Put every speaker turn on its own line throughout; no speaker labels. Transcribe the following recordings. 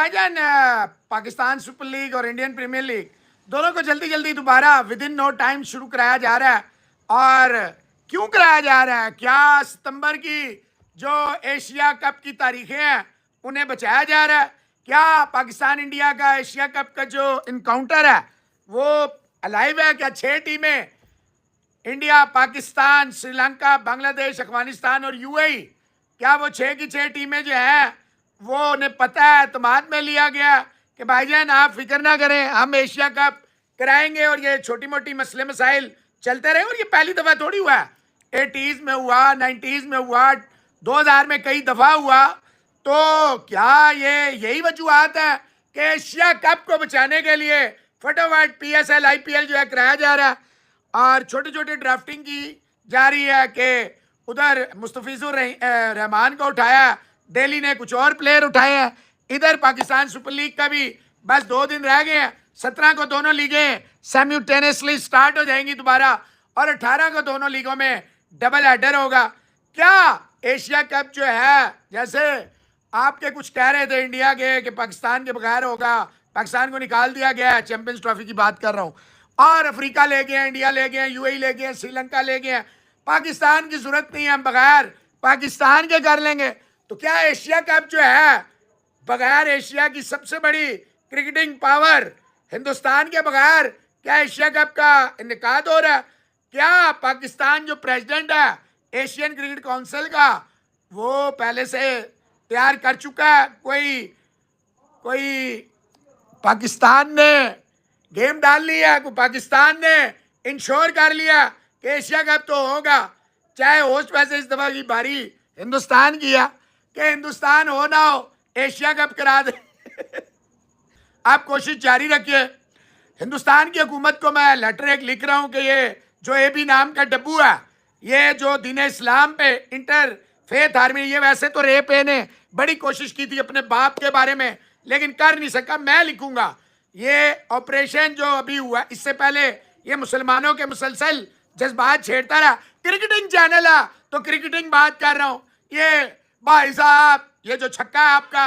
भाईजान Pakistan super league और Indian premiere league दोनों को जल्दी जल्दी दोबारा विद इन नो टाइम शुरू कराया जा रहा है। और क्यों कराया जा रहा है? क्या सितंबर की जो एशिया कप की तारीखें हैं उन्हें बचाया जा रहा है? क्या पाकिस्तान इंडिया का एशिया कप का जो इनकाउंटर है वो अलाइव है? क्या 6 टीमें इंडिया, पाकिस्तान, श्रीलंका, बांग्लादेश, अफगानिस्तान और यूएई, क्या वो 6 की 6 टीमें जो हैं वो उन्हें पता है, एतमाद में लिया गया कि भाईजान आप फिक्र ना करें, हम एशिया कप कराएंगे और ये छोटी मोटी मसले मसाइल चलते रहे? और ये पहली दफ़ा थोड़ी हुआ है, 80s में हुआ, 90s में हुआ, 2000 में कई दफ़ा हुआ। तो क्या ये यही वजूहत है कि एशिया कप को बचाने के लिए फटाफट PSL IPL जो है कराया जा रहा है और छोटे छोटे ड्राफ्टिंग की जा रही है कि उधर मुस्तफिजुर रहमान को उठाया, दिल्ली ने कुछ और प्लेयर उठाए हैं, इधर पाकिस्तान सुपर लीग का भी बस 2 दिन रह गए हैं। 17 को दोनों लीगें साइमल्टेनियसली स्टार्ट हो जाएंगी दोबारा और 18 को दोनों लीगों में डबल हेडर होगा। क्या एशिया कप जो है, जैसे आपके कुछ कह रहे थे इंडिया के कि पाकिस्तान के बगैर होगा, पाकिस्तान को निकाल दिया गया है, चैंपियंस ट्रॉफी की बात कर रहा हूँ, और अफ्रीका ले गए, इंडिया ले गए, यूएई ले गए, श्रीलंका ले गए, पाकिस्तान की जरूरत नहीं है, हम बगैर पाकिस्तान के कर लेंगे। तो क्या एशिया कप जो है बगैर एशिया की सबसे बड़ी क्रिकेटिंग पावर हिंदुस्तान के बगैर क्या एशिया कप का इनेकाद हो रहा है? क्या पाकिस्तान जो प्रेसिडेंट है एशियन क्रिकेट काउंसिल का वो पहले से तैयार कर चुका है? कोई पाकिस्तान ने गेम डाल लिया, कोई पाकिस्तान ने इंश्योर कर लिया कि एशिया कप तो होगा? चाहे होस्ट वैसे इस दफा की बारी हिंदुस्तान की है कि हिंदुस्तान हो ना हो एशिया कप करा दे। आप कोशिश जारी रखिए। हिंदुस्तान की हुकूमत को मैं लेटर एक लिख रहा हूं कि ये जो AB नाम का डब्बू है, ये जो दीन इस्लाम पे इंटर फेथ आर्मी, ये वैसे तो रेप ने बड़ी कोशिश की थी अपने बाप के बारे में लेकिन कर नहीं सका। मैं लिखूंगा ये ऑपरेशन जो अभी हुआ, इससे पहले ये मुसलमानों के मुसलसल जज्बात छेड़ता रहा। क्रिकेटिंग चैनल है तो क्रिकेटिंग बात कर रहा हूं। ये भाई साहब, ये जो छक्का है आपका,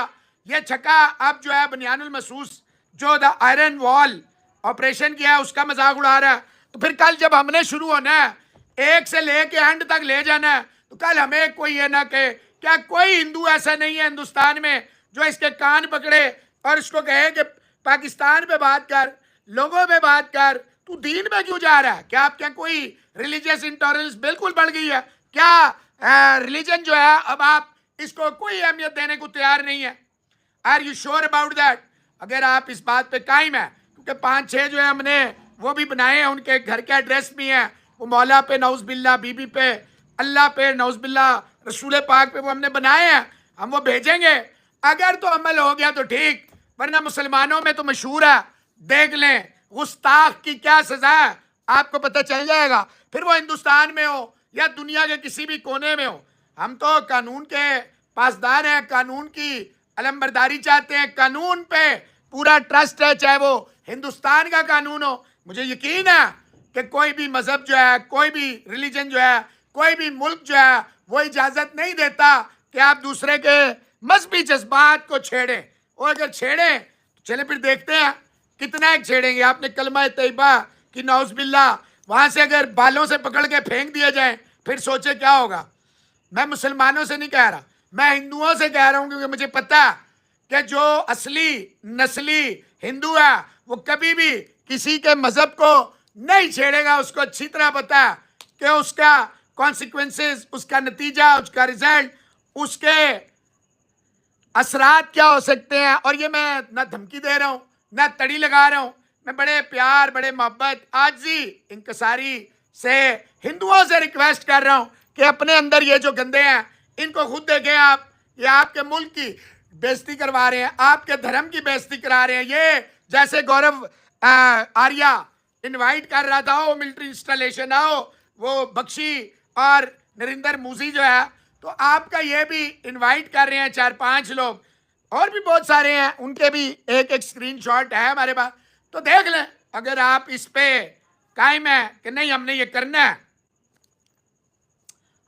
ये छक्का आप जो है बनियानुल मसूस जो द आयरन वॉल ऑपरेशन किया है उसका मजाक उड़ा रहा है। तो फिर कल जब हमने शुरू होना है, 1 से लेके एंड तक ले जाना है, तो कल हमें कोई ये ना कहे, क्या कोई हिंदू ऐसा नहीं है हिंदुस्तान में जो इसके कान पकड़े और इसको कहे कि पाकिस्तान पे बात कर, लोगों पे बात कर, तू दीन में क्यों जा रहा है? क्या आप क्या कोई रिलीजियस इंटॉलरेंस बिल्कुल बढ़ गई है क्या? रिलीजन जो है अब आप इसको कोई अहमियत देने को तैयार नहीं है। Are you sure about that? अगर आप इस बात पे कायम है, क्योंकि 5-6 जो है हमने वो भी बनाए हैं, उनके घर के एड्रेस भी हैं, वो मौला पे नौज़बिल्ला, बीबी पे, अल्लाह पे नौज़बिल्ला, रसूल पाक पे वो हमने बनाए हैं, हम वो भेजेंगे। अगर तो अमल हो गया तो ठीक, वरना मुसलमानों में तो मशहूर है, देख लें गुस्ताख की क्या सजा है, आपको पता चल जाएगा। फिर वो हिंदुस्तान में हो या दुनिया के किसी भी कोने में हो, हम तो कानून के पासदार हैं, कानून की अलमबरदारी चाहते हैं, कानून पे पूरा ट्रस्ट है, चाहे वो हिंदुस्तान का कानून हो। मुझे यकीन है कि कोई भी मजहब जो है, कोई भी रिलीजन जो है, कोई भी मुल्क जो है वो इजाजत नहीं देता कि आप दूसरे के मजहबी जज्बात को छेड़ें। और अगर छेड़ें तो चले फिर देखते हैं कितना एक छेड़ेंगे। आपने कलमा तैयबा कि नौज़बिल्ला, वहां से अगर बालों से पकड़ के फेंक दिया जाए फिर सोचे क्या होगा। मैं मुसलमानों से नहीं कह रहा, मैं हिंदुओं से कह रहा हूं, क्योंकि मुझे पता है कि जो असली नस्ली हिंदू है वो कभी भी किसी के मजहब को नहीं छेड़ेगा। उसको अच्छी तरह पता है कि उसका कॉन्सिक्वेंसेस, उसका नतीजा, उसका रिजल्ट, उसके असरात क्या हो सकते हैं। और ये मैं ना धमकी दे रहा हूं ना तड़ी लगा रहा हूं, मैं बड़े प्यार, बड़े मोहब्बत, आजी, इंकसारी से हिंदुओं से रिक्वेस्ट कर रहा हूं कि अपने अंदर ये जो गंदे हैं इनको खुद देखें आप। ये आपके मुल्क की बेइज्जती करवा रहे हैं, आपके धर्म की बेइज्जती करा रहे हैं। ये जैसे गौरव आर्या इनवाइट कर रहा था, वो मिलिट्री इंस्टॉलेशन आओ, वो बख्शी और नरिंदर मूसी जो है, तो आपका ये भी इनवाइट कर रहे हैं 4-5 लोग, और भी बहुत सारे हैं, उनके भी एक स्क्रीनशॉट है हमारे पास। तो देख लें, अगर आप इस पे कायम है कि नहीं हमने ये करना है,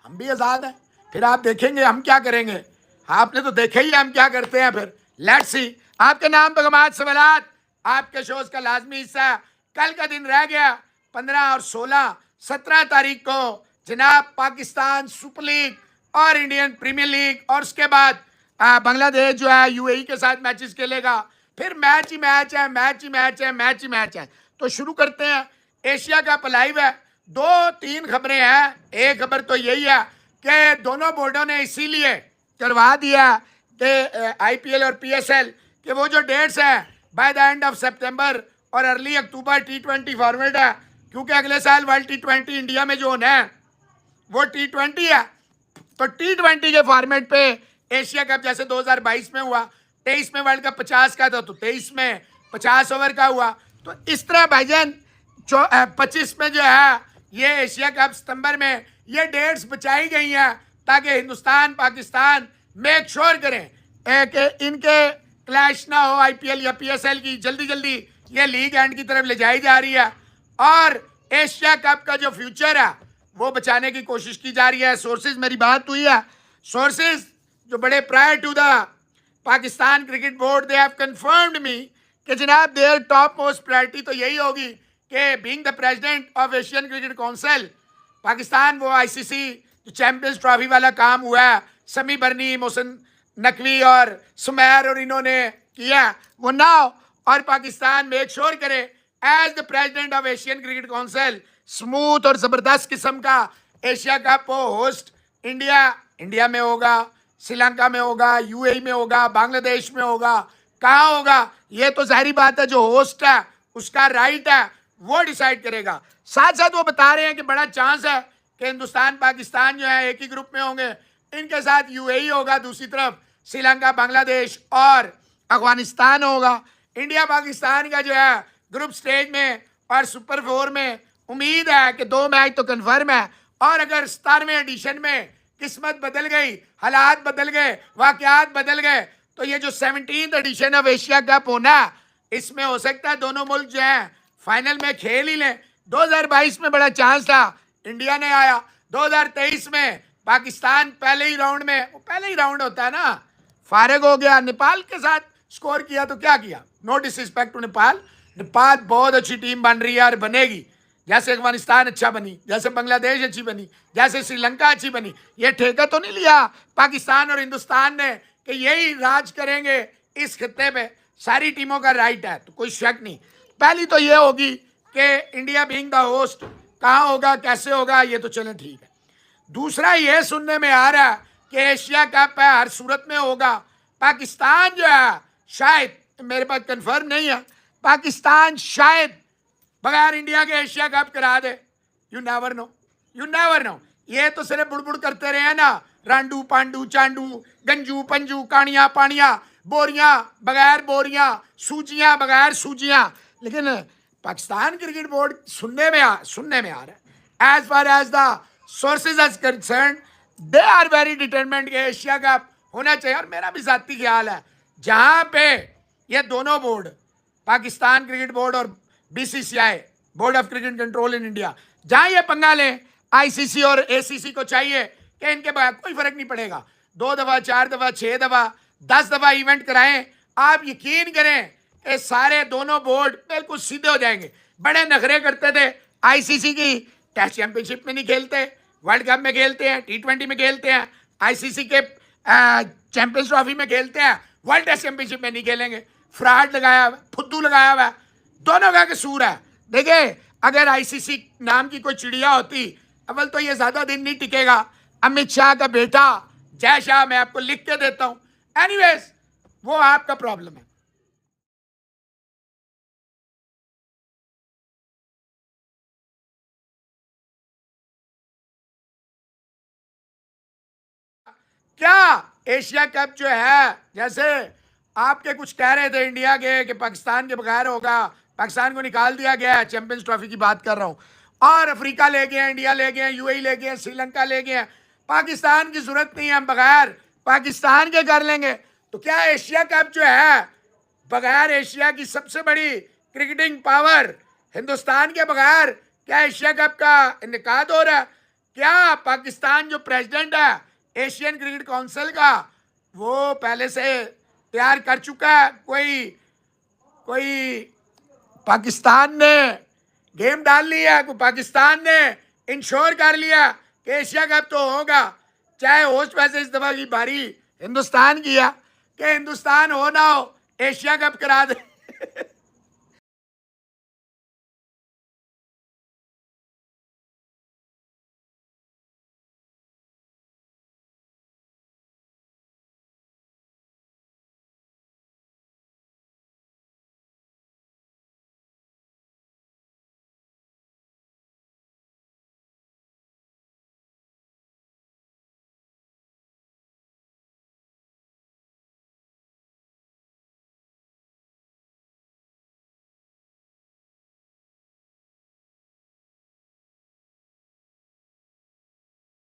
हम भी आज़ाद हैं। फिर आप देखेंगे हम क्या करेंगे। आपने तो देखा ही है हम क्या करते हैं। फिर लेट्स सी। आपके नाम पैगाम सवालात आपके शोज का लाजमी हिस्सा। कल का दिन रह गया 15 और 16, 17 तारीख को जनाब पाकिस्तान सुपर लीग और इंडियन प्रीमियर लीग, और उसके बाद बांग्लादेश जो है यूएई के साथ मैचेस खेलेगा। फिर मैच ही मैच है, मैच ही मैच है, मैच ही मैच है। तो शुरू करते हैं। एशिया कप लाइव है। 2-3 खबरें हैं। एक खबर तो यही है कि दोनों बोर्डों ने इसीलिए करवा दिया कि आईपीएल और पीएसएल कि वो जो डेट्स हैं बाय द एंड ऑफ सितंबर और अर्ली अक्टूबर T20 फॉर्मेट है, क्योंकि अगले साल वर्ल्ड T20 इंडिया में जो होना है वो T20 है। तो T20 के फॉर्मेट पे एशिया कप जैसे 2022 में हुआ, 23 में वर्ल्ड कप 50 का था, तो 23 में 50 ओवर का हुआ। तो इस तरह भाईजान 25 में जो है ये एशिया कप सितंबर में, ये डेट्स बचाई गई हैं ताकि हिंदुस्तान पाकिस्तान मेक श्योर करें कि इनके क्लैश ना हो आईपीएल या पीएसएल की। जल्दी जल्दी ये लीग एंड की तरफ ले जाई जा रही है और एशिया कप का जो फ्यूचर है वो बचाने की कोशिश की जा रही है। सोर्सेज, मेरी बात हुई है, सोर्सेज जो बड़े prior to the Pakistan cricket board, they have confirmed me कि जनाब देयर टॉप मोस्ट प्रायोरिटी तो यही होगी कि being the president of Asian Cricket council Pakistan, वो आईसीसी जो चैंपियंस ट्रॉफी वाला काम हुआ है, समी बर्नी, मोहसिन नकवी और सुमैर और इन्होंने किया वो ना हो, और पाकिस्तान मेक श्योर करे as the president of Asian Cricket Council smooth और जबरदस्त किस्म का एशिया कप हो होस्ट इंडिया में होगा, श्रीलंका में होगा, यूएई में होगा, बांग्लादेश में होगा, कहाँ होगा ये तो जाहिर बात है जो होस्ट है उसका राइट है, वो डिसाइड करेगा। साथ साथ वो बता रहे हैं कि बड़ा चांस है कि हिंदुस्तान पाकिस्तान जो है एक ही ग्रुप में होंगे, इनके साथ यूएई होगा, दूसरी तरफ श्रीलंका, बांग्लादेश और अफगानिस्तान होगा। इंडिया पाकिस्तान का जो है ग्रुप स्टेज में और सुपर 4 में उम्मीद है कि 2 मैच तो कन्फर्म है, और अगर 17वें एडिशन में किस्मत बदल गई, हालात बदल गए, वाकयात बदल गए, तो ये जो 17th addition of Asia Cup होना इसमें हो सकता है दोनों मुल्क जो है फाइनल में खेल ही लें। 2022 में बड़ा चांस था, इंडिया ने आया। 2023 में पाकिस्तान पहले ही राउंड में, वो पहले ही राउंड होता है ना, फारिग हो गया, नेपाल के साथ स्कोर किया तो क्या किया। No disrespect to Nepal, Nepal बहुत अच्छी टीम बन रही है और बनेगी, जैसे अफगानिस्तान अच्छा बनी, जैसे बांग्लादेश अच्छी बनी, जैसे श्रीलंका अच्छी बनी। ये ठेका तो नहीं लिया पाकिस्तान और हिंदुस्तान ने कि यही राज करेंगे इस खित्ते पे, सारी टीमों का राइट है, तो कोई शक नहीं। पहली तो ये होगी कि इंडिया बीइंग द होस्ट कहाँ होगा, कैसे होगा, ये तो चलें ठीक है। दूसरा ये सुनने में आ रहा है कि एशिया कप है हर सूरत में होगा, पाकिस्तान जो है शायद, मेरे पास कंफर्म नहीं है, पाकिस्तान शायद बगैर इंडिया के एशिया कप करा दे। You never know, you never know. ये तो सिर्फ बुड़बुड़ करते रहे ना, रांडू पांडू चांडू गंजू पंजू कानिया पानिया, बोरियां बगैर बोरियां, सूजियां बगैर सूजियां, लेकिन पाकिस्तान क्रिकेट बोर्ड सुनने में आ रहा है, as far as the sources are concerned, they are very determined कि एशिया कप होना चाहिए। और मेरा भी जाती ख्याल है जहां पे ये दोनों बोर्ड, पाकिस्तान क्रिकेट बोर्ड और BCCI, board of cricket control in India, जहां ये पंगा लें, आईसीसी और एसीसी को चाहिए कि इनके बगैर कोई फर्क नहीं पड़ेगा, 2 दफा 4 दफा 6 दफा 10 दफा इवेंट कराएं। आप यकीन करें कि सारे दोनों बोर्ड बिल्कुल सीधे हो जाएंगे। बड़े नखरे करते थे आईसीसी की, टेस्ट चैंपियनशिप में नहीं खेलते, वर्ल्ड कप में खेलते हैं, T20 में खेलते हैं, आईसीसी के चैंपियंस ट्रॉफी में खेलते हैं, वर्ल्ड टेस्ट चैंपियनशिप में नहीं खेलेंगे। फ्रॉड लगाया हुआ, फुद्दू लगाया हुआ, दोनों का कसूर है। देखिए अगर आईसीसी नाम की कोई चिड़िया होती, अव्वल तो ये ज्यादा दिन नहीं टिकेगा। अमित शाह का बेटा जय शाह, मैं आपको लिख के देता हूं। एनीवेज वो आपका प्रॉब्लम है। क्या एशिया कप जो है, जैसे आपके कुछ कह रहे थे इंडिया के कि पाकिस्तान के बगैर होगा, पाकिस्तान को निकाल दिया गया है, चैंपियंस ट्रॉफी की बात कर रहा हूं, और अफ्रीका ले गए, इंडिया ले गए, यूएई ले गए, श्रीलंका ले गए, पाकिस्तान की जरूरत नहीं है, हम बगैर पाकिस्तान के कर लेंगे। तो क्या एशिया कप जो है बगैर एशिया की सबसे बड़ी क्रिकेटिंग पावर हिंदुस्तान के बगैर, क्या एशिया कप का इनेकाद हो रहा है? क्या पाकिस्तान जो प्रेसिडेंट है एशियन क्रिकेट काउंसिल का, वो पहले से तैयार कर चुका है, कोई पाकिस्तान ने गेम डाल लिया, कोई पाकिस्तान ने इंश्योर कर लिया कि एशिया कप तो होगा, चाहे होस्ट वैसे इस दफा की बारी हिंदुस्तान की है कि हिंदुस्तान हो ना हो एशिया कप करा दे।